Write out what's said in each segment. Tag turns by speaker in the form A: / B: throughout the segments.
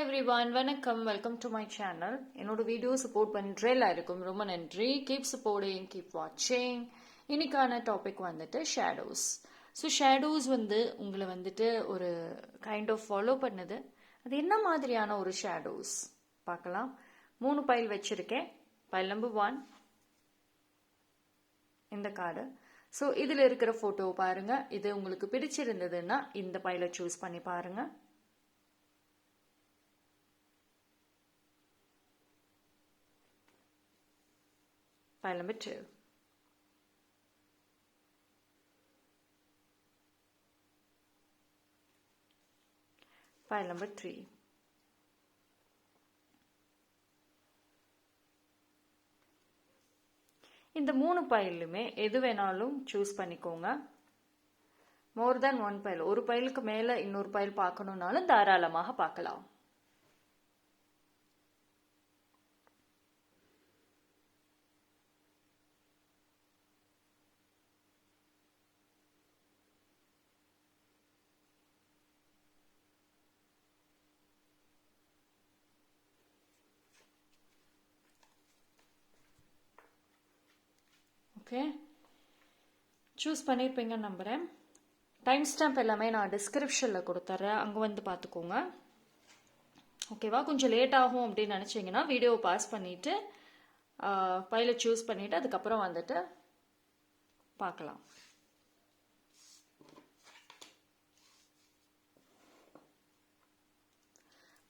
A: everyone, வணக்கம், welcome to my channel. என்னோட video support பண்ணுறேல இருக்கும், ரொம்ப நன்றி. கீப் சப்போர்ட்டிங், கீப் வாட்சிங். இன்னைக்கான டாபிக் வந்துட்டு ஷேடோஸ். ஸோ ஷேடோஸ் உங்களை ஒரு கைண்ட் ஆஃப் ஃபாலோ பண்ணுது. அது என்ன மாதிரியான ஒரு ஷேடோஸ் பார்க்கலாம். 3 பைல் வச்சிருக்கேன். பைல் நம்பர் 1 இந்த கார்டு. ஸோ இதில் இருக்கிற ஃபோட்டோ பாருங்க. இது உங்களுக்கு பிடிச்சிருந்ததுன்னா இந்த பைலை சூஸ் பண்ணி பாருங்க. File number 2. File number 3. இந்த 3 பைலுமே எது வேணாலும் சூஸ் பண்ணிக்கோங்க. மோர் தென் 1 பைல், ஒரு பைலுக்கு மேல இன்னொரு பைல் பார்க்கணும்னாலும் தாராளமாக பார்க்கலாம். ஓகே, சூஸ் பண்ணியிருப்பீங்கன்னு நம்புகிறேன். டைம் ஸ்டாம்ப் எல்லாமே நான் டிஸ்கிரிப்ஷனில் கொடுத்துட்றேன், அங்கே பார்த்துக்கோங்க. ஓகேவா? கொஞ்சம் லேட் ஆகும் அப்படின்னு நினச்சிங்கன்னா வீடியோவை பாஸ் பண்ணிவிட்டு ஃபைலை சூஸ் பண்ணிவிட்டு அதுக்கப்புறம் பார்க்கலாம்.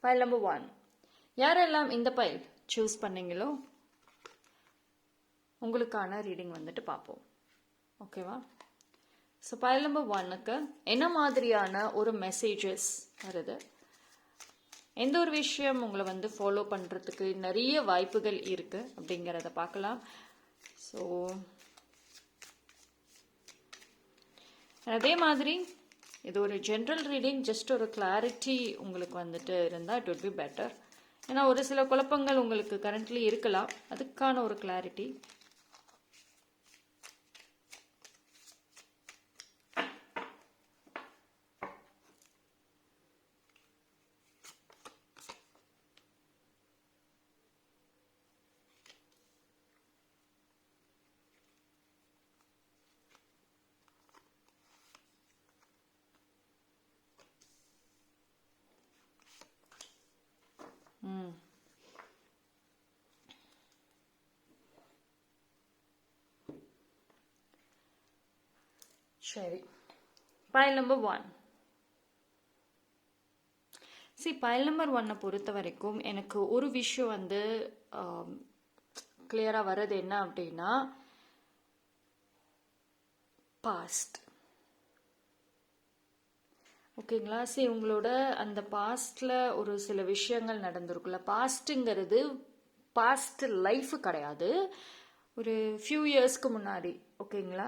A: File number 1. யாரெல்லாம் இந்த ஃபைல் சூஸ் பண்ணீங்களோ உங்களுக்கான ரீடிங் பார்ப்போம். ஓகேவா? ஸோ ஃபைல் நம்பர் 1க்கு என்ன மாதிரியான ஒரு மெசேஜஸ் வருது, எந்த ஒரு விஷயம் உங்களை ஃபாலோ பண்ணுறதுக்கு நிறைய வாய்ப்புகள் இருக்குது அப்படிங்கிறத பார்க்கலாம். ஸோ அதே மாதிரி இது ஒரு ஜென்ரல் ரீடிங், ஜஸ்ட் ஒரு கிளாரிட்டி உங்களுக்கு இருந்தால் இட் வுட் பி பெட்டர். ஏன்னா ஒரு சில குழப்பங்கள் உங்களுக்கு கரண்ட்லி இருக்கலாம், அதுக்கான ஒரு கிளாரிட்டி. சரி, பைல் நம்பர் 1. பைல் நம்பர் 1 பொறுத்த வரைக்கும் எனக்கு ஒரு விஷயம் கிளியரா வர்றது என்ன அப்படின்னா, பாஸ்ட். ஓகேங்களா? உங்களோட அந்த பாஸ்ட்ல ஒரு சில விஷயங்கள் நடந்திருக்குல்ல. பாஸ்ட்டுங்கிறது பாஸ்ட் லைஃப் கிடையாது, ஒரு ஃபியூ இயர்ஸ்க்கு முன்னாடி. ஓகேங்களா?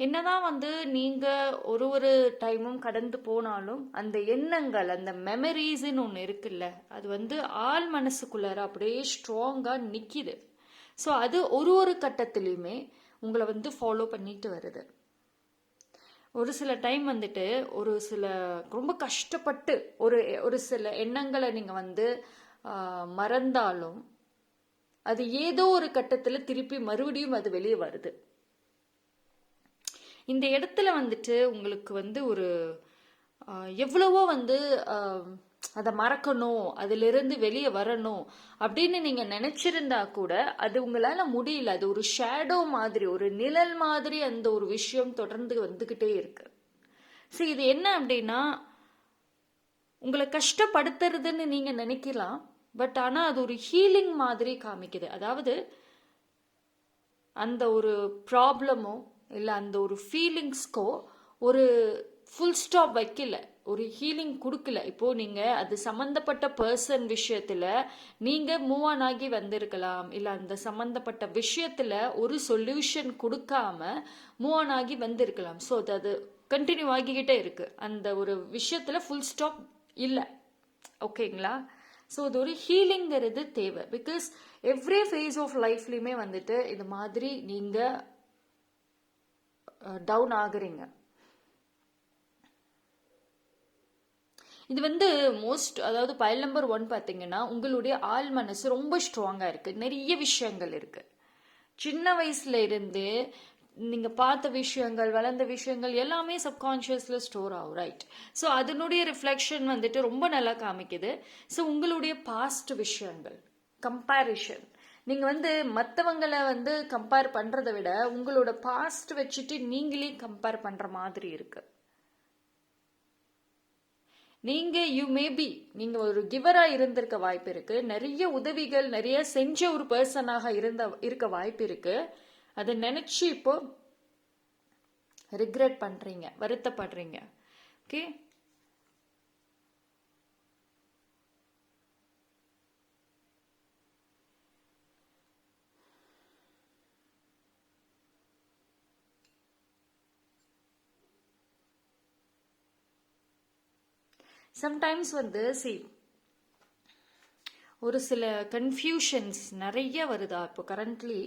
A: என்னதான் நீங்க ஒரு டைமும் கடந்து போனாலும் அந்த எண்ணங்கள், அந்த மெமரிஸ்ன்னு ஒன்று இருக்குல்ல, அது ஆள் மனசுக்குள்ளார அப்படியே ஸ்ட்ராங்கா நிக்குது. ஸோ அது ஒரு கட்டத்திலையுமே உங்களை ஃபாலோ பண்ணிட்டு வருது. ஒரு சில டைம் ஒரு சில ரொம்ப கஷ்டப்பட்டு ஒரு சில எண்ணங்களை நீங்க மறந்தாலும் அது ஏதோ ஒரு கட்டத்துல திருப்பி மறுபடியும் அது வெளியே வருது. இந்த இடத்துல உங்களுக்கு ஒரு எவ்வளவோ அதை மறக்கணும், அதிலிருந்து வெளியே வரணும் அப்படின்னு நீங்க நினைச்சிருந்தா கூட அது உங்களால முடியல. அது ஒரு ஷேடோ மாதிரி, ஒரு நிழல் மாதிரி அந்த ஒரு விஷயம் தொடர்ந்து வந்துகிட்டே இருக்கு. இது என்ன அப்படின்னா, உங்களை கஷ்டப்படுத்துறதுன்னு நீங்க நினைக்கலாம், பட் ஆனா அது ஒரு ஹீலிங் மாதிரி காமிக்குது. அதாவது அந்த ஒரு ப்ராப்ளமோ இல்லை அந்த ஒரு ஃபீலிங்ஸ்க்கோ ஒரு ஃபுல் ஸ்டாப் வைக்கல, ஒரு ஹீலிங் கொடுக்கல. இப்போ நீங்க அது சம்பந்தப்பட்ட பர்சன் விஷயத்துல நீங்க மூவ் ஆன் ஆகி வந்திருக்கலாம், இல்ல அந்த சம்பந்தப்பட்ட விஷயத்துல ஒரு சொல்யூஷன் கொடுக்காம மூவ் ஆன் ஆகி வந்திருக்கலாம். ஸோ அது கண்டினியூ ஆகிக்கிட்டே இருக்கு, அந்த ஒரு விஷயத்துல ஃபுல் ஸ்டாப் இல்லை. ஓகேங்களா? ஸோ இது ஒரு ஹீலிங்கிறது தேவை. பிகாஸ் எவ்ரி ஃபேஸ் ஆஃப் லைஃப்லையுமே இது மாதிரி நீங்க டவுன் ஆகுறீங்க. இது வந்து அதாவது பைல் நம்பர் 1 பார்த்தீங்கன்னா உங்களுடைய ஆள் மனசு ரொம்ப ஸ்ட்ராங்காக இருக்குது, நிறைய விஷயங்கள் இருக்குது. சின்ன வயசுல இருந்து நீங்க பார்த்த விஷயங்கள், வளர்ந்த விஷயங்கள் எல்லாமே சப்கான்ஷியஸ்ல ஸ்டோர் ஆகும், ரைட்? ஸோ அதனுடைய ரிஃப்ளெக்ஷன் வந்துட்டு ரொம்ப நல்லா காமிக்குது. ஸோ உங்களுடைய பாஸ்ட் விஷயங்கள் கம்பேரிஷன், நீங்க வந்து மற்றவங்களை வந்து கம்பேர் பண்றதை விட உங்களோட பாஸ்ட் வச்சுட்டு நீங்களே கம்பேர் பண்ற மாதிரி இருக்கு. நீங்க நீங்க ஒரு கிவரா இருந்திருக்க வாய்ப்பு இருக்கு, நிறைய உதவிகள் நிறைய செஞ்ச ஒரு பர்சனாக இருக்க வாய்ப்பு இருக்கு. அதை நினைச்சு இப்போ ரிக்ரெட் பண்றீங்க, வருத்தப்படுறீங்க. ஓகே, சம்டைம்ஸ் வந்து ஒரு சில கன்ஃபியூஷன்ஸ் நிறைய வருதா இப்போ கரண்ட்லி.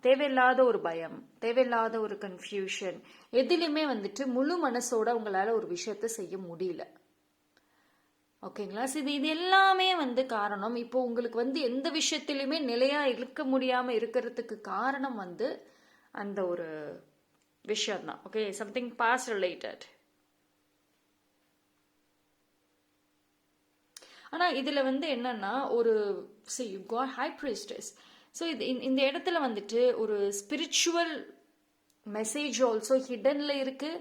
A: தேவையில்லாத ஒரு பயம், தேவையில்லாத ஒரு கன்ஃபியூஷன், எதிலுமே வந்துட்டு முழு மனசோட உங்களால ஒரு விஷயத்த செய்ய முடியல. ஓகேங்களா? இது எல்லாமே வந்து காரணம். இப்போ உங்களுக்கு வந்து எந்த விஷயத்திலுமே நிலையா இருக்க முடியாம இருக்கிறதுக்கு காரணம் வந்து அந்த ஒரு விஷயம் தான். Okay, something past related. ஆனால் இதில் வந்து என்னன்னா ஒரு ஹை ப்ரீஸ்டஸ். ஸோ இந்த இடத்துல வந்துட்டு ஒரு ஸ்பிரிச்சுவல் மெசேஜ் ஆல்சோ ஹிடன்ல இருக்கு.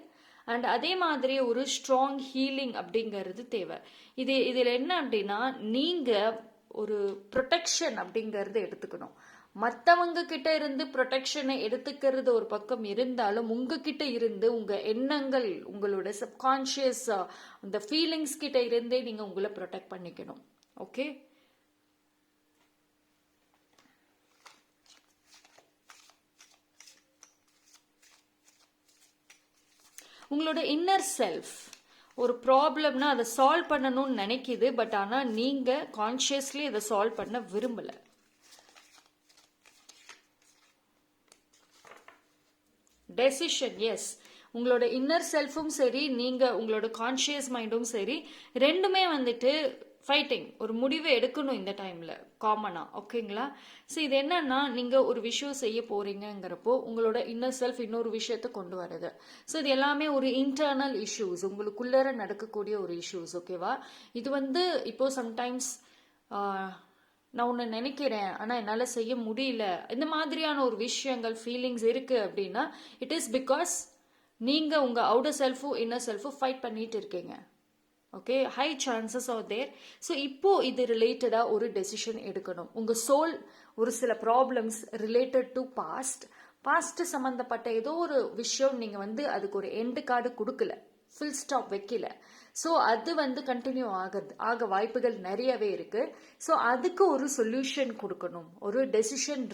A: அண்ட் அதே மாதிரி ஒரு ஸ்ட்ராங் ஹீலிங் அப்படிங்கிறது தேவை. இதில் என்ன அப்படின்னா நீங்கள் ஒரு ப்ரொடெக்ஷன் அப்படிங்கிறது எடுத்துக்கணும். மற்றவங்க கிட்ட இருந்து ப்ரொடெக்ஷனை எடுத்துக்கிறது ஒரு பக்கம் இருந்தாலும் உங்ககிட்ட இருந்து உங்க எண்ணங்கள், உங்களோட சப்கான்ஷியஸ் அந்த ஃபீலிங்ஸ் கிட்ட இருந்தே நீங்க உங்களை ப்ரொடெக்ட் பண்ணிக்கணும். ஓகே, உங்களோட இன்னர் செல்ஃப் ஒரு ப்ராப்ளம்னா அதை சால்வ் பண்ணணும்னு நினைக்கிது, பட் ஆனால் நீங்கள் கான்ஷியஸ்லி அதை சால்வ் பண்ண விரும்பலை. டெசிஷன், எஸ், உங்களோட இன்னர் செல்ஃபும் சரி, நீங்கள் உங்களோட கான்ஷியஸ் மைண்டும் சரி, ரெண்டுமே வந்துட்டு ஃபைட்டிங். ஒரு முடிவை எடுக்கணும் இந்த டைமில் காமனாக. ஓகேங்களா? ஸோ இது என்னன்னா நீங்கள் ஒரு விஷயம் செய்ய போறீங்கிறப்போ உங்களோட இன்னர் செல்ஃப் இன்னொரு விஷயத்த கொண்டு வருது. ஸோ இது எல்லாமே ஒரு இன்டர்னல் இஷ்யூஸ், உங்களுக்குள்ளார நடக்கக்கூடிய ஒரு இஷ்யூஸ். ஓகேவா? இது வந்து இப்போ சம்டைம்ஸ் நான் ஒன்று நினைக்கிறேன் ஆனால் என்னால் செய்ய முடியல, இந்த மாதிரியான ஒரு விஷயங்கள் ஃபீலிங்ஸ் இருக்குது அப்படின்னா இட் இஸ் பிகாஸ் நீங்கள் உங்கள் அவுட்டர் செல்ஃபும் இன்னர் செல்ஃபும் ஃபைட் பண்ணிட்டு இருக்கீங்க. Okay, high chances are there. So இப்போ இது ரிலேட்டடாக ஒரு டெசிஷன் எடுக்கணும். உங்கள் சோல் ஒரு சில ப்ராப்ளம்ஸ் ரிலேட்டட் டு பாஸ்ட் சம்மந்தப்பட்ட ஏதோ ஒரு விஷயம் நீங்கள் வந்து அதுக்கு ஒரு எண்டு கார்டு கொடுக்கல, ஃபுல் ஸ்டாப் வைக்கல. ஸோ அது வந்து கண்டினியூ ஆக வாய்ப்புகள் நிறையவே இருக்கு. ஸோ அதுக்கு ஒரு சொல்யூஷன் கொடுக்கணும், ஒரு டெசிஷன்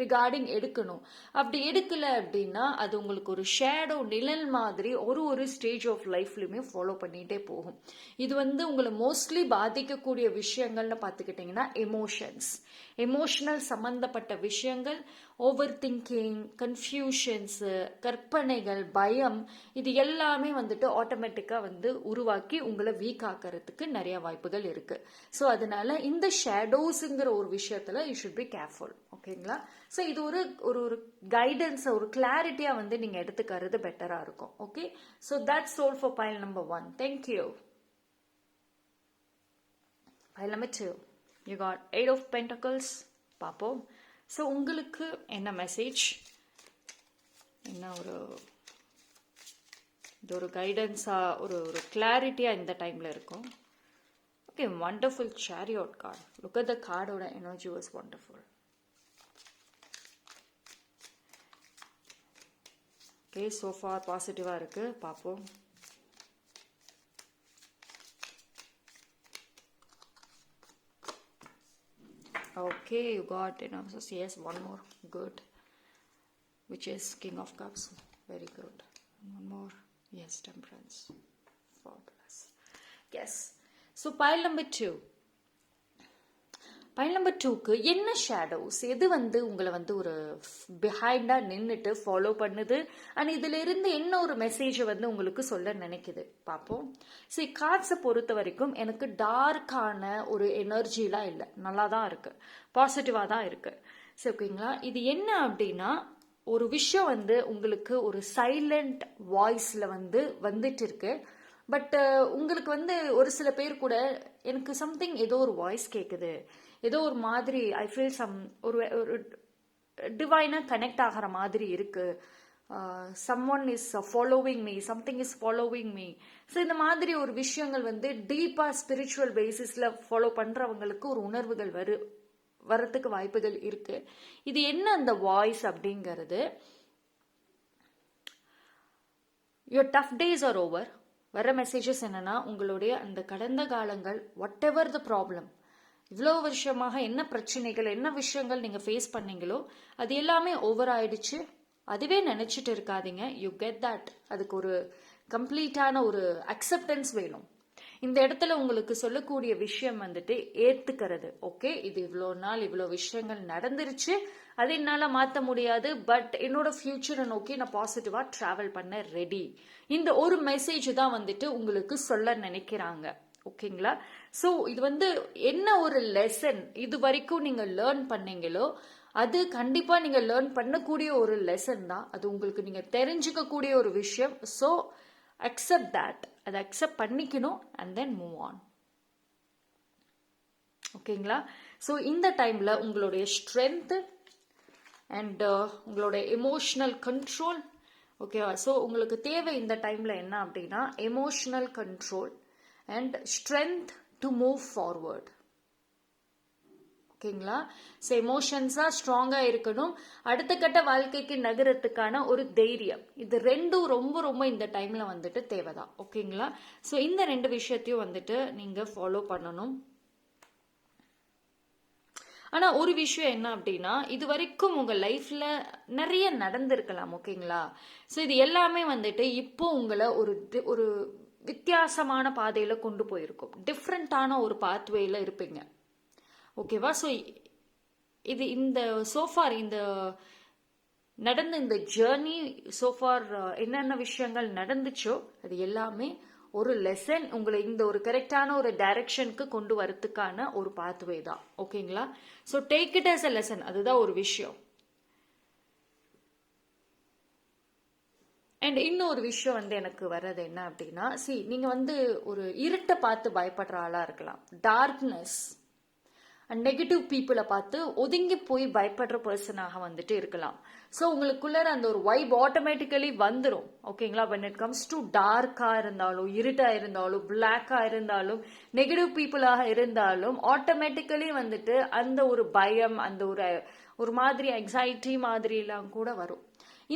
A: ரிகார்டிங் எடுக்கணும். அப்படி எடுக்கல அப்படின்னா அது உங்களுக்கு ஒரு ஷேடோ நிழல் மாதிரி ஒரு ஸ்டேஜ் ஆஃப் லைஃப்லையுமே ஃபாலோ பண்ணிகிட்டே போகும். இது வந்து உங்களை மோஸ்ட்லி பாதிக்கக்கூடிய விஷயங்கள்னு பார்த்துக்கிட்டிங்கன்னா எமோஷனல் சம்மந்தப்பட்ட விஷயங்கள், ஓவர் திங்கிங், கன்ஃபியூஷன்ஸு, கற்பனைகள், பயம், இது எல்லாமே வந்துட்டு ஆட்டோமேட்டிக்காக வந்து உருவாக்கி உங்களை வீக் ஆக்கிறதுக்கு நிறைய வாய்ப்புகள் இருக்கு. ஸோ அதனால இந்த ஷேடோஸுங்கிற ஒரு விஷயத்துல யூ ஷுட் பி கேர்ஃபுல். ஓகேங்களா? ஸோ இது ஒரு கைடன்ஸை, ஒரு கிளாரிட்டியாக வந்து நீங்கள் எடுத்துக்கிறது பெட்டராக இருக்கும். Okay, so that's all for pile number 1. Thank you. Pile number 2, you got 8 of Pentacles. பார்ப்போம். ஸோ உங்களுக்கு என்ன மெசேஜ், என்ன ஒரு கைடன்ஸாக, ஒரு கிளாரிட்டியாக இந்த டைமில் இருக்கும். Okay, wonderful chariot card. Look at the கார்டோட energy was wonderful. Okay, so far பாசிட்டிவாக இருக்குது. பார்ப்போம். Okay, you got enough. So yes, one more. Good. Which is King of Cups. Very good. One more. Yes, Temperance. Fabulous. Yes. So pile number 2. File number 2க்கு என்ன shadows, எது வந்து உங்களை வந்து ஒரு பிஹைண்டா நின்றுட்டு ஃபாலோ பண்ணுது அண்ட் இதுல இருந்து என்ன ஒரு மெசேஜை வந்து உங்களுக்கு சொல்ல நினைக்குது பார்ப்போம். சரி, கார்ட்ஸை பொறுத்த வரைக்கும் எனக்கு டார்க்கான ஒரு எனர்ஜிலாம் இல்லை, நல்லா தான் இருக்கு, பாசிட்டிவாக தான் இருக்கு. சரி, ஓகேங்களா. இது என்ன அப்படின்னா, ஒரு விஷயம் வந்து உங்களுக்கு ஒரு சைலண்ட் வாய்ஸில் வந்து வந்துட்டு இருக்கு. பட் உங்களுக்கு வந்து ஒரு சில பேர் கூட எனக்கு சம்திங் ஏதோ ஒரு வாய்ஸ் கேட்குது, ஏதோ ஒரு மாதிரி ஐ ஃபீல் ஒரு ஒரு டிவைனாக கனெக்ட் ஆகிற மாதிரி இருக்கு, someone is following me, something is following me. So இந்த மாதிரி ஒரு விஷயங்கள் வந்து டீப்பாக ஸ்பிரிச்சுவல் பேசிஸில் ஃபாலோ பண்ணுறவங்களுக்கு ஒரு உணர்வுகள் வரத்துக்கு வாய்ப்புகள் இருக்கு. இது என்ன அந்த வாய்ஸ் அப்படிங்கிறது, your tough days are over. வர மெசேஜஸ் என்னன்னா, உங்களுடைய அந்த கடந்த காலங்கள், வாட் எவர் த ப்ராப்ளம், இவ்வளோ வருஷமாக என்ன பிரச்சனைகள், என்ன விஷயங்கள் நீங்கள் ஃபேஸ் பண்ணீங்களோ அது எல்லாமே ஓவர் ஆயிடுச்சு. அதுவே நினச்சிட்டு இருக்காதீங்க. You get that. அதுக்கு ஒரு கம்ப்ளீட்டான ஒரு அக்செப்டன்ஸ் வேணும். இந்த இடத்துல உங்களுக்கு சொல்லக்கூடிய விஷயம் வந்துட்டு ஏத்துக்கிறது. ஓகே, இது இவ்வளோ நாள் இவ்வளோ விஷயங்கள் நடந்துருச்சு, அது என்னால் மாற்ற முடியாது, பட் என்னோட ஃபியூச்சரை நோக்கி நான் பாசிட்டிவாக ட்ராவல் பண்ண ரெடி. இந்த ஒரு மெசேஜ் தான் வந்துட்டு உங்களுக்கு சொல்ல நினைக்கிறாங்க. ஓகேங்களா. ஸோ இது வந்து என்ன ஒரு லெசன் இது வரைக்கும் நீங்கள் லேர்ன் பண்ணீங்களோ அது கண்டிப்பாக நீங்கள் லேர்ன் பண்ணக்கூடிய ஒரு லெசன் தான். அது உங்களுக்கு நீங்கள் தெரிஞ்சுக்கக்கூடிய ஒரு விஷயம். So accept that. அதை அக்செப்ட் பண்ணிக்கணும் அண்ட் தென் மூவ் ஆன். ஓகேங்களா. ஸோ இந்த டைமில் உங்களுடைய ஸ்ட்ரென்த்து அண்ட் உங்களுடைய எமோஷ்னல் கண்ட்ரோல், ஓகேவா. ஸோ உங்களுக்கு தேவை இந்த டைமில் என்ன அப்படின்னா, emotional control and strength to move forward. ஓகேங்களா. ஸோ எமோஷன்ஸாக ஸ்ட்ராங்காக இருக்கணும், அடுத்த கட்ட வாழ்க்கைக்கு நகரத்துக்கான ஒரு தைரியம், இது ரெண்டும் ரொம்ப ரொம்ப இந்த டைமில் வந்துட்டு தேவைதான். ஓகேங்களா. ஸோ இந்த ரெண்டு விஷயத்தையும் வந்துட்டு நீங்கள் ஃபாலோ பண்ணணும். ஆனால் ஒரு விஷயம் என்ன அப்படின்னா, இது வரைக்கும் உங்கள் லைஃப்பில் நிறைய நடந்திருக்கலாம். ஓகேங்களா. ஸோ இது எல்லாமே வந்துட்டு இப்போ உங்களை ஒரு வித்தியாசமான பாதையில் கொண்டு போயிருக்கும், டிஃப்ரெண்ட்டான ஒரு பாத்வேயில் இருப்பீங்க. ஓகேவா. ஸோ இது இந்த சோஃபார் இந்த நடந்த இந்த ஜேர்னி சோஃபார் என்னென்ன விஷயங்கள் நடந்துச்சோ அது எல்லாமே ஒரு லெசன், உங்களை இந்த ஒரு கரெக்டான ஒரு டைரக்ஷனுக்கு கொண்டு வரத்துக்கான ஒரு பாத்வே தான். ஓகேங்களா. So take it as a lesson, அதுதான் ஒரு விஷயம். அண்ட் இன்னொரு விஷயம் வந்து எனக்கு வர்றது என்ன அப்படின்னா, நீங்கள் வந்து ஒரு இருட்டை பார்த்து பயப்படுற ஆளாக இருக்கலாம், டார்க்னஸ் அண்ட் நெகட்டிவ் பீப்புளை பார்த்து ஒதுங்கி போய் பயப்படுற பர்சனாக வந்துட்டு இருக்கலாம். ஸோ உங்களுக்குள்ள அந்த ஒரு வைப் ஆட்டோமேட்டிக்கலி வந்துடும். ஓகேங்களா. when it comes to டார்க்காக இருந்தாலும், இருட்டாக இருந்தாலும், பிளாக்காக இருந்தாலும், நெகட்டிவ் பீப்புளாக இருந்தாலும் ஆட்டோமேட்டிக்கலி வந்துட்டு அந்த ஒரு பயம், அந்த ஒரு மாதிரி எக்ஸைட்டி மாதிரிலாம் கூட வரும்.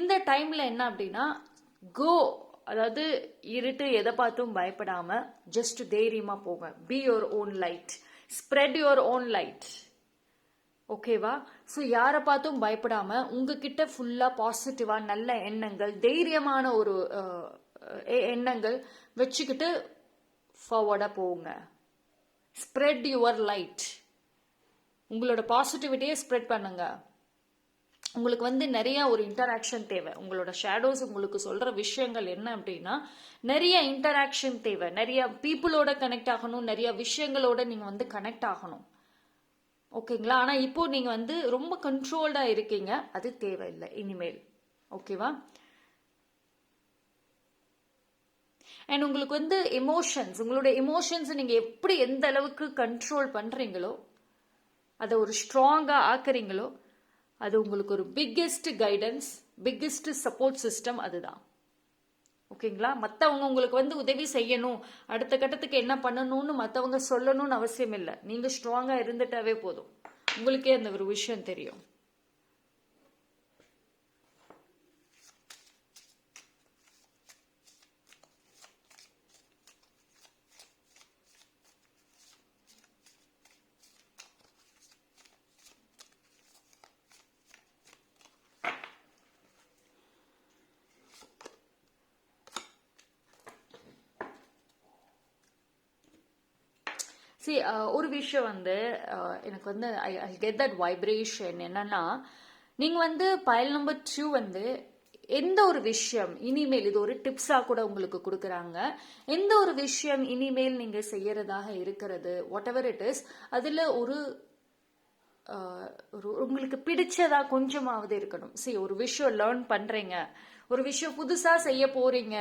A: இந்த டைமில் என்ன அப்படின்னா, கோ, அதாவது இருட்டு எதை பார்த்தும் பயப்படாம ஜஸ்ட் தைரியமா போங்க. Be your own light, spread your own light. ஓகேவா. ஸோ யாரை பார்த்தும் பயப்படாம உங்ககிட்ட ஃபுல்லா பாசிட்டிவா நல்ல எண்ணங்கள், தைரியமான ஒரு எண்ணங்கள் வச்சுக்கிட்டு ஃபார்வர்டா போங்க. Spread your light. உங்களோட பாசிட்டிவிட்டியை ஸ்ப்ரெட் பண்ணுங்க. உங்களுக்கு வந்து நிறைய ஒரு இன்டராக்ஷன் தேவை. உங்களோட ஷேடோஸ் உங்களுக்கு சொல்ற விஷயங்கள் என்ன அப்படின்னா, நிறைய இன்டராக்ஷன் தேவை, நிறைய பீப்புளோட கனெக்ட் ஆகணும், நிறைய விஷயங்களோட நீங்க வந்து கனெக்ட் ஆகணும். ஓகேங்களா. ஆனா இப்போ நீங்க வந்து ரொம்ப கண்ட்ரோல்டா இருக்கீங்க, அது தேவையில்லை இனிமேல். ஓகேவா. அண்ட் உங்களுக்கு வந்து எமோஷன்ஸ், உங்களோட எமோஷன்ஸ் நீங்க எப்படி எந்த அளவுக்கு கண்ட்ரோல் பண்றீங்களோ, அதை ஒரு ஸ்ட்ராங்கா ஆக்குறீங்களோ, அது உங்களுக்கு ஒரு biggest guidance, biggest support system அதுதான். ஓகேங்களா. மற்றவங்க உங்களுக்கு வந்து உதவி செய்யணும், அடுத்த கட்டத்துக்கு என்ன பண்ணணும்னு மற்றவங்க சொல்லணும்னு அவசியம் இல்லை. நீங்க ஸ்ட்ராங்கா இருந்துட்டாவே போதும், உங்களுக்கே அந்த ஒரு விஷயம் தெரியும். சி ஒரு விஷயம் வந்து எனக்கு வந்து ஐ கெட் தட் வைப்ரேஷன் என்னன்னா, நீங்க வந்து பயல் நம்பர் 2 வந்து எந்த ஒரு விஷயம் இனிமேல் இது ஒரு டிப்ஸா கூட உங்களுக்கு கொடுக்குறாங்க. எந்த ஒரு விஷயம் இனிமேல் நீங்க செய்யறதாக இருக்கிறது வாட் எவர் இட் இஸ், அதுல ஒரு உங்களுக்கு பிடிச்சதா கொஞ்சமாவது இருக்கணும். சரி, ஒரு விஷயம் லேர்ன் பண்றீங்க, ஒரு விஷயம் புதுசா செய்ய போறீங்க,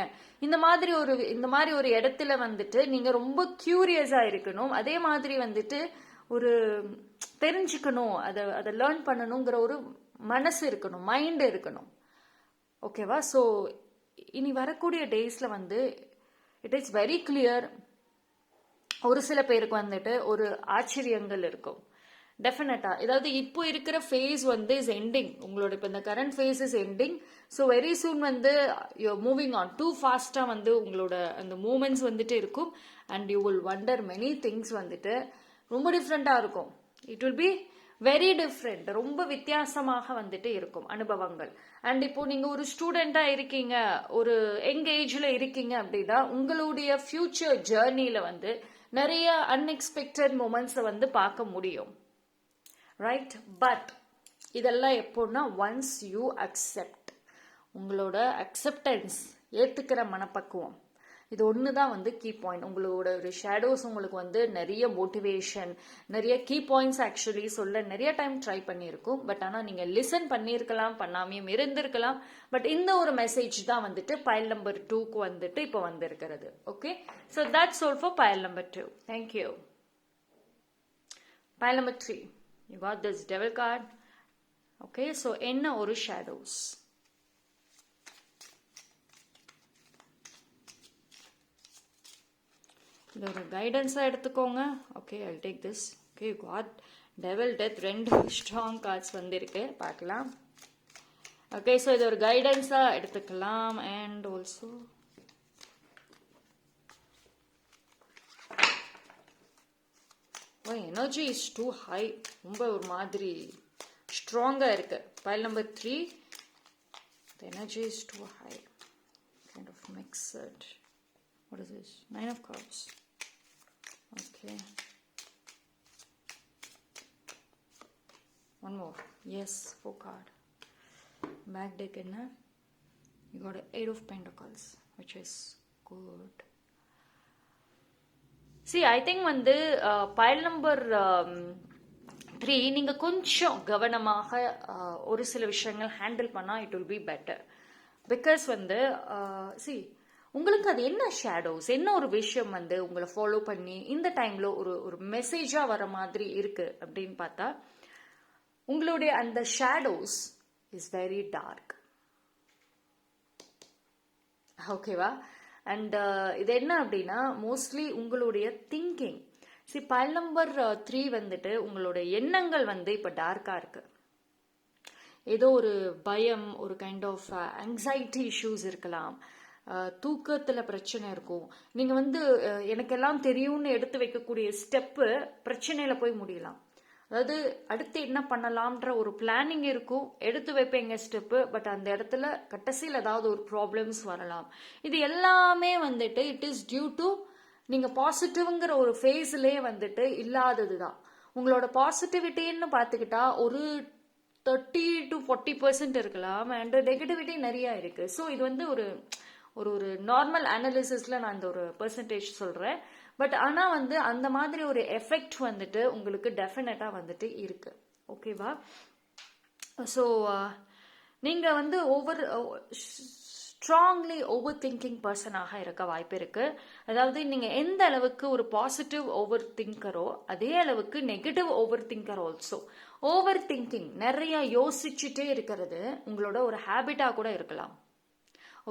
A: இந்த மாதிரி ஒரு இடத்துல வந்துட்டு நீங்க ரொம்ப கியூரியஸா இருக்கணும். அதே மாதிரி வந்துட்டு ஒரு தெரிஞ்சுக்கணும், அதை லேர்ன் பண்ணணுங்கிற ஒரு மனசு இருக்கணும், மைண்ட் இருக்கணும். ஓகேவா? ஸோ இனி வரக்கூடிய டேஸ்ல வந்து இட் இஸ் வெரி கிளியர். ஒரு சில பேருக்கு வந்துட்டு ஒரு ஆச்சரியங்கள் இருக்கும் டெஃபினட்டா. ஏதாவது இப்போ இருக்கிற ஃபேஸ் வந்து இஸ் எண்டிங். உங்களோட இப்போ இந்த current phase is ending. So very soon வந்து யூ மூவிங் ஆன் டூ ஃபாஸ்டா வந்து உங்களோட அந்த மூமெண்ட்ஸ் வந்துட்டு இருக்கும். And you will wonder many things வந்துட்டு ரொம்ப டிஃப்ரெண்டா இருக்கும். It will be very different. ரொம்ப வித்தியாசமாக வந்துட்டு இருக்கும் அனுபவங்கள். அண்ட் இப்போ நீங்க ஒரு ஸ்டூடெண்டா இருக்கீங்க, ஒரு யங் ஏஜ்ல இருக்கீங்க அப்படின்னா உங்களுடைய ஃபியூச்சர் ஜேர்னில வந்து நிறைய அன்எக்ஸ்பெக்டட் மூமெண்ட்ஸை வந்து பார்க்க முடியும். ரைட்? பட் இதெல்லாம் எப்போன்னா ஒன்ஸ் யூ அக்செப்ட், உங்களோட அக்செப்டன்ஸ், ஏற்றுக்கிற மனப்பக்குவம், இது ஒன்று தான் வந்து கீ பாயிண்ட். உங்களோட ஒரு ஷேடோஸ் உங்களுக்கு வந்து நிறைய மோட்டிவேஷன், நிறைய கீ பாயிண்ட்ஸ் ஆக்சுவலி சொல்ல நிறைய டைம் ட்ரை பண்ணியிருக்கும். பட் ஆனால் நீங்கள் லிசன் பண்ணியிருக்கலாம், பண்ணாமையும் இருந்திருக்கலாம். பட் இந்த ஒரு மெசேஜ் தான் வந்துட்டு பயல் நம்பர் 2க்கு வந்துட்டு இப்போ வந்திருக்கிறது. Okay, so that's all for பயல் நம்பர் 2. தேங்க்யூ. பயல் number 3, you got this devil card. Okay, so என்ன ஒரு shadows. இது ஒரு கைடன்ஸா எடுத்துக்கோங்க. Okay, I'll take this. Okay, you got devil, death, ரெண்டு strong cards வந்திருக்கு, பார்க்கலாம். Okay, so இது ஒரு கைடன்ஸா எடுத்துக்கலாம். And also energy is too high. ரொம்ப ஒரு மாதிரி ஸ்ட்ராங்காக இருக்கு. Pile number 3, the energy is too high, kind of mixed. What is this? 9 of Cups. Okay, one more. Yes, 4 card. Back deck என்ன? You got 8 of Pentacles, which is good. See, I think வந்து file number 3 நீங்க கொஞ்சம் கவனமாக ஒரு சில விஷயங்கள் handle பண்ணா it will be better. Because வந்து see, உங்களுக்கு அது என்ன ஷேடோஸ், என்ன ஒரு விஷயம் வந்து உங்களை ஃபாலோ பண்ணி இந்த டைம்ல ஒரு மெசேஜா வர மாதிரி இருக்கு அப்படின்னு பார்த்தா, உங்களுடைய அந்த ஷேடோஸ் இஸ் வெரி டார்க். ஓகேவா? அண்ட் இது என்ன அப்படின்னா மோஸ்ட்லி உங்களுடைய திங்கிங். பைல் நம்பர் 3 வந்துட்டு உங்களுடைய எண்ணங்கள் வந்து இப்போ டார்க்கா இருக்கு. ஏதோ ஒரு பயம், ஒரு கைண்ட் ஆஃப் ஆங்ஸைட்டி இஷ்யூஸ் இருக்கலாம், தூக்கத்தில் பிரச்சனை இருக்கும். நீங்கள் வந்து எனக்கெல்லாம் தெரியும்னு எடுத்து வைக்கக்கூடிய ஸ்டெப்பு பிரச்சனையில் போய் முடியலாம். அதாவது அடுத்து என்ன பண்ணலாம்ன்ற ஒரு பிளானிங் இருக்கும், எடுத்து வைப்பீங்க ஸ்டெப்பு. பட் அந்த இடத்துல கடைசியில் ஏதாவது ஒரு ப்ராப்ளம்ஸ் வரலாம். இது எல்லாமே வந்துட்டு இட் இஸ் டியூ டு நீங்கள் பாசிட்டிவ்ங்கிற ஒரு ஃபேஸ்லேயே வந்துட்டு இல்லாதது தான். உங்களோட பாசிட்டிவிட்டின்னு பார்த்துக்கிட்டா ஒரு 30 to 40% இருக்கலாம். அண்ட் நெகட்டிவிட்டி நிறைய இருக்கு. ஸோ இது வந்து ஒரு நார்மல் அனாலிசிஸ்ல நான் இந்த ஒரு பெர்சன்டேஜ் சொல்றேன். பட் ஆனா வந்து அந்த மாதிரி ஒரு எஃபெக்ட் வந்துட்டு உங்களுக்கு டெஃபினட்டா வந்துட்டு இருக்கு. ஓகேவா? ஸோ நீங்க வந்து ஸ்ட்ராங்லி ஓவர் திங்கிங் பர்சனாக இருக்க வாய்ப்பு இருக்கு. அதாவது நீங்க எந்த அளவுக்கு ஒரு பாசிட்டிவ் ஓவர் திங்கரோ அதே அளவுக்கு negative over thinker also. Over thinking, நிறைய யோசிச்சுட்டே இருக்கிறது உங்களோட ஒரு ஹேபிட்டா கூட இருக்கலாம்.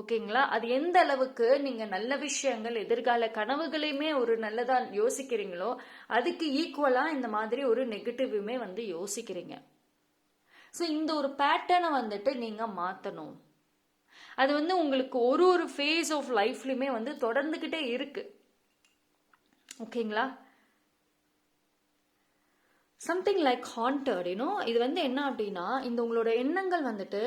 A: ஓகேங்களா? அது எந்த அளவுக்கு நீங்க நல்ல விஷயங்கள், எதிர்கால கனவுகளையுமே ஒரு நல்லதா யோசிக்கிறீங்களோ அதுக்கு ஈக்குவலா இந்த மாதிரி ஒரு நெகட்டிவுமே வந்து யோசிக்கிறீங்க. ஸோ இந்த ஒரு பேட்டர்னை வந்துட்டு நீங்க மாத்தணும். அது வந்து உங்களுக்கு ஒரு ஃபேஸ் ஆஃப் லைஃப்லயுமே வந்து தொடர்ந்துகிட்டே இருக்கு. ஓகேங்களா? சம்திங் லைக் ஹாண்டட், இது வந்து என்ன அப்படின்னா, இந்த உங்களோட எண்ணங்கள் வந்துட்டு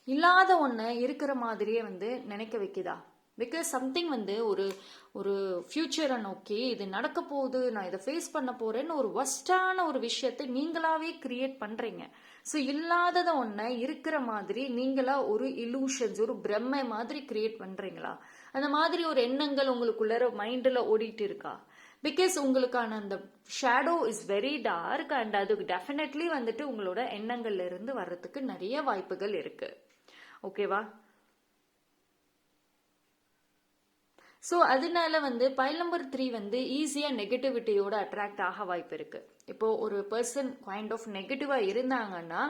A: இல்லாத ஒண்ணு இருக்கிற மாதிரியே வந்து நினைக்க வைக்குதா? பிகாஸ் சம்திங் வந்து ஒரு ஒரு ஃபியூச்சரை நோக்கி இது நடக்க போகுது, நான் இதை ஃபேஸ் பண்ண போறேன்னு ஒரு ஒஸ்டான ஒரு விஷயத்தை நீங்களாவே கிரியேட் பண்றீங்க. ஸோ இல்லாதத ஒன்றை இருக்கிற மாதிரி நீங்களா ஒரு இலூஷன்ஸ், ஒரு பிரம்மை மாதிரி கிரியேட் பண்றீங்களா? அந்த மாதிரி ஒரு எண்ணங்கள் உங்களுக்குள்ள மைண்டில் ஓடிட்டு இருக்கா? பிகாஸ் உங்களுக்கான அந்த shadow is very dark and அதுக்கு டெஃபினெட்லி வந்துட்டு உங்களோட எண்ணங்கள்ல இருந்து வர்றதுக்கு நிறைய வாய்ப்புகள் இருக்கு. ஓகேவா? ஸோ அதனால வந்து பைல் நம்பர் 3 வந்து ஈஸியாக நெகட்டிவிட்டியோட அட்ராக்ட் ஆக வாய்ப்பு இருக்கு. இப்போ ஒரு பர்சன் கைண்ட் ஆஃப் நெகட்டிவா இருந்தாங்கன்னா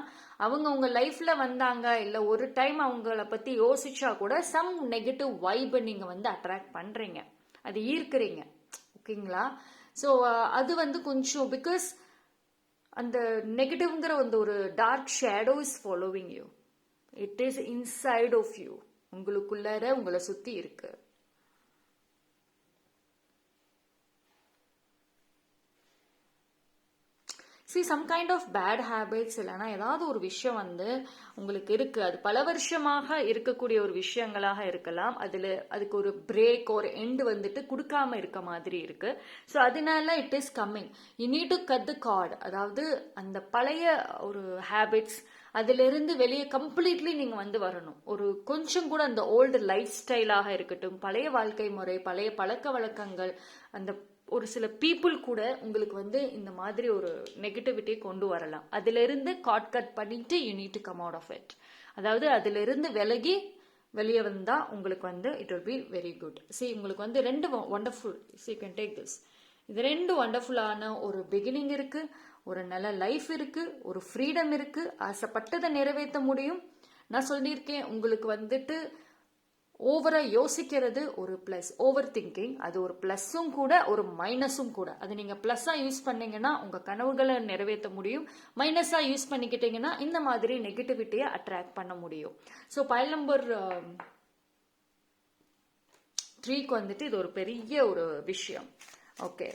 A: அவங்க உங்க லைஃப்ல வந்தாங்க, இல்லை ஒரு டைம் அவங்கள பத்தி யோசிச்சா கூட சம் நெகட்டிவ் வைபை நீங்க வந்து அட்ராக்ட் பண்றீங்க, அது ஈர்க்கிறீங்க. ஓகேங்களா? ஸோ அது வந்து கொஞ்சம் பிகாஸ் அந்த நெகட்டிவ்ங்கிற வந்து ஒரு dark shadow is following you. It is inside of you, உங்களுக்குள்ளார உங்களை சுத்தி இருக்கு. Some kind of bad habits இல்லைன்னா ஏதாவது ஒரு விஷயம் வந்து உங்களுக்கு இருக்கு, அது பல வருஷமாக இருக்கக்கூடிய ஒரு விஷயங்களாக இருக்கலாம். அதுக்கு ஒரு பிரேக் ஒரு எண்ட் வந்துட்டு கொடுக்காம இருக்க மாதிரி இருக்கு. ஸோ அதனால it is coming. You need to cut the card. அதாவது அந்த பழைய ஒரு ஹேபிட்ஸ் அதிலிருந்து வெளியே கம்ப்ளீட்லி நீங்க வந்து வரணும். ஒரு கொஞ்சம் கூட அந்த ஓல்டு லைஃப் ஸ்டைலாக இருக்கட்டும், பழைய வாழ்க்கை முறை, பழைய பழக்க வழக்கங்கள், அந்த ஒரு சில பீப்புள் கூட உங்களுக்கு வந்து இந்த மாதிரி ஒரு நெகட்டிவிட்டி கொண்டு வரலாம். அதுல இருந்து காட் கட் பண்ணிட்டு you need to come out of it. அதாவது அதுல இருந்து விலகி வெளியே வந்தா உங்களுக்கு வந்து it will be very good. உங்களுக்கு வந்து ரெண்டு wonderful, you can take this. இது ரெண்டு வண்டர்ஃபுல்லான ஒரு பிகினிங் இருக்கு, ஒரு நல்ல லைஃப் இருக்கு, ஒரு ஃப்ரீடம் இருக்கு, ஆசைப்பட்டதை நிறைவேற்ற முடியும். நான் சொல்லியிருக்கேன் உங்களுக்கு வந்துட்டு ஓவரா யோசிக்கிறது ஒரு பிளஸ், ஓவர் திங்கிங் அது ஒரு பிளஸும் கூட ஒரு மைனஸும் கூட. அது நீங்க பிளஸ்ஸா யூஸ் பண்ணீங்கன்னா உங்க கனவுகளை நிறைவேற்ற முடியும், மைனஸா யூஸ் பண்ணிக்கிட்டீங்கன்னா இந்த மாதிரி நெகட்டிவிட்டியை அட்ராக்ட் பண்ண முடியும். ஸோ பைல் நம்பர் 3க்கு வந்துட்டு இது ஒரு பெரிய ஒரு விஷயம். Okay,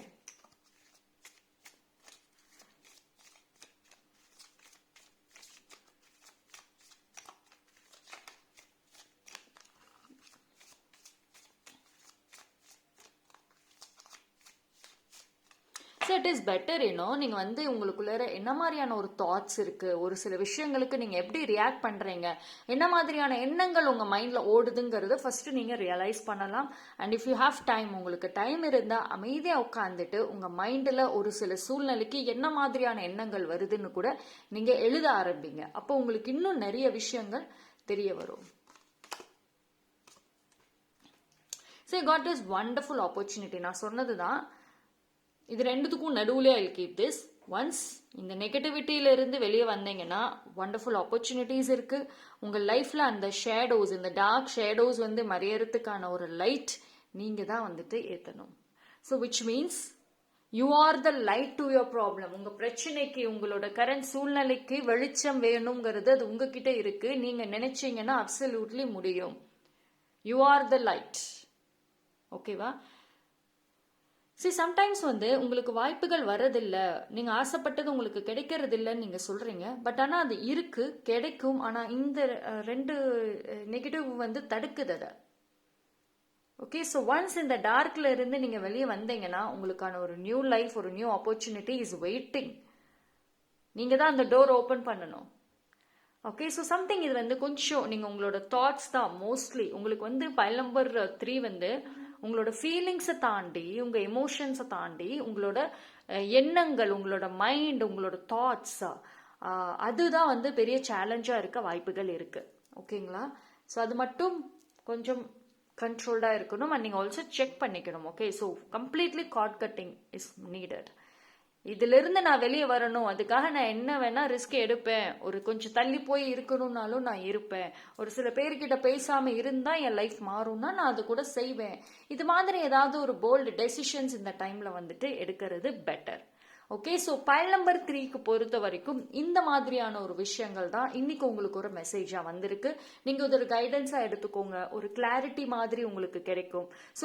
A: it is better. நீங்க வந்து உங்களுக்குள்ள என்ன மாதிரியான ஒரு தாட்ஸ் இருக்கு, ஒரு சில விஷயங்களுக்கு நீங்க எப்படி ரியாக்ட் பண்றீங்க, என்ன மாதிரியான எண்ணங்கள் உங்க மைண்ட்ல ஓடுதுங்கிறது ஃபர்ஸ்ட் நீங்க ரியலைஸ் பண்ணலாம். And if you have time, உங்களுக்கு டைம் இருந்தா அமைதியா உட்காந்துட்டு உங்க மைண்ட்ல ஒரு சில சூழ்நிலைக்கு என்ன மாதிரியான எண்ணங்கள் வருதுன்னு கூட நீங்க எழுத ஆரம்பிங்க. அப்போ உங்களுக்கு இன்னும் நிறைய விஷயங்கள் தெரிய வரும். So I got this wonderful opportunity. நான் சொன்னதுதான், இது ரெண்டுத்துக்கும் நடுவுல ஐ கீப் திஸ். ஒன்ஸ் இந்த நெகட்டிவிட்டியில இருந்து வெளியே வந்தீங்கன்னா வண்டர்ஃபுல் ஆப்பர்ச்சுனிட்டிஸ் இருக்கு உங்க லைஃப்ல. அந்த ஷேடோஸ், இந்த டார்க் ஷேடோஸ் வந்து மறையறதுக்கான ஒரு லைட் நீங்க தான் வந்துட்டு ஏத்தணும். So which means you are the light to your problem. உங்க பிரச்சனைக்கு, உங்களோட கரண்ட் சூழ்நிலைக்கு வெளிச்சம் வேணுங்கிறது அது உங்ககிட்ட இருக்கு. நீங்க நினைச்சீங்கன்னா அப்சல்யூட்லி முடியும். You are the light. ஓகேவா? சம்டைம்ஸ் வந்து உங்களுக்கு வாய்ப்புகள் வர்றதில்லை, நீங்க ஆசைப்பட்டது உங்களுக்கு கிடைக்கிறது இல்லைன்னு நீங்க சொல்றீங்க. பட் ஆனா அது இருக்கு, கிடைக்கும். ஆனா இந்த ரெண்டு நெகட்டிவ் வந்து தடுக்குது அதை. ஓகே, ஸோ ஒன்ஸ் இந்த டார்க்ல இருந்து நீங்க வெளியே வந்தீங்கன்னா உங்களுக்கான ஒரு நியூ லைஃப், ஒரு நியூ ஆப்பர்ச்சுனிட்டி இஸ் வெயிட்டிங். நீங்க தான் அந்த டோர் ஓபன் பண்ணணும். ஓகே, ஸோ சம்திங் இது வந்து கொஞ்சம் நீங்க உங்களோட தாட்ஸ் தான் மோஸ்ட்லி. உங்களுக்கு வந்து பைல் நம்பர் 3 வந்து உங்களோட ஃபீலிங்ஸை தாண்டி, உங்க எமோஷன்ஸை தாண்டி, உங்களோட எண்ணங்கள், உங்களோட மைண்ட், உங்களோட தாட்ஸ், அதுதான் வந்து பெரிய சேலஞ்சா இருக்க வாய்ப்புகள் இருக்கு. ஓகேங்களா? ஸோ அது மட்டும் கொஞ்சம் கண்ட்ரோல்டா இருக்கணும். அண்ட் நீங்க ஆல்சோ செக் பண்ணிக்கணும். Okay, so completely card cutting is needed. இதுல இருந்து நான் வெளியே வரணும், அதுக்காக நான் என்ன வேணா ரிஸ்க் எடுப்பேன். ஒரு கொஞ்சம் தள்ளி போய் இருக்கணும்னாலும் நான் இருப்பேன். ஒரு சில பேர்கிட்ட பேசாம இருந்தா என் லைஃப் மாறும்னா நான் அது கூட செய்வேன். இது மாதிரி ஏதாவது ஒரு போல்டு டெசிஷன்ஸ் இந்த டைம்ல வந்துட்டு எடுக்கிறது better. Okay, so file number 3க்கு பொறுத்த வரைக்கும் இந்த மாதிரியான ஒரு விஷயங்கள் தான் இன்னைக்கு உங்களுக்கு ஒரு மெசேஜா வந்திருக்கு. நீங்க ஒரு கைடன்ஸா எடுத்துக்கோங்க, ஒரு கிளாரிட்டி மாதிரி உங்களுக்கு கிடைக்கும். ஸோ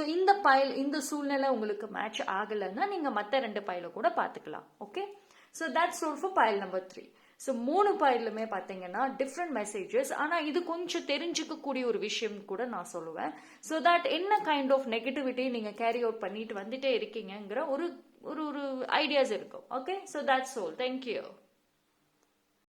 A: இந்த சூழ்நிலை உங்களுக்கு மேட்ச் ஆகலைன்னா நீங்க மற்ற 2 பைல கூட பார்த்துக்கலாம். Okay, so that's all for pile number 3. So 3 பாயிண்ட்லுமே பார்த்தீங்கன்னா டிஃப்ரெண்ட் மெசேஜஸ். ஆனால் இது கொஞ்சம் தெரிஞ்சுக்கக்கூடிய ஒரு விஷயம் கூட நான் சொல்லுவேன். ஸோ தட் என்ன கைண்ட் ஆஃப் நெகட்டிவிட்டி நீங்கள் கேரி அவுட் பண்ணிட்டு வந்துட்டே இருக்கீங்கிற ஒரு ஒரு ஒரு ஐடியாஸ் இருக்கும். Okay, so that's all. Thank you.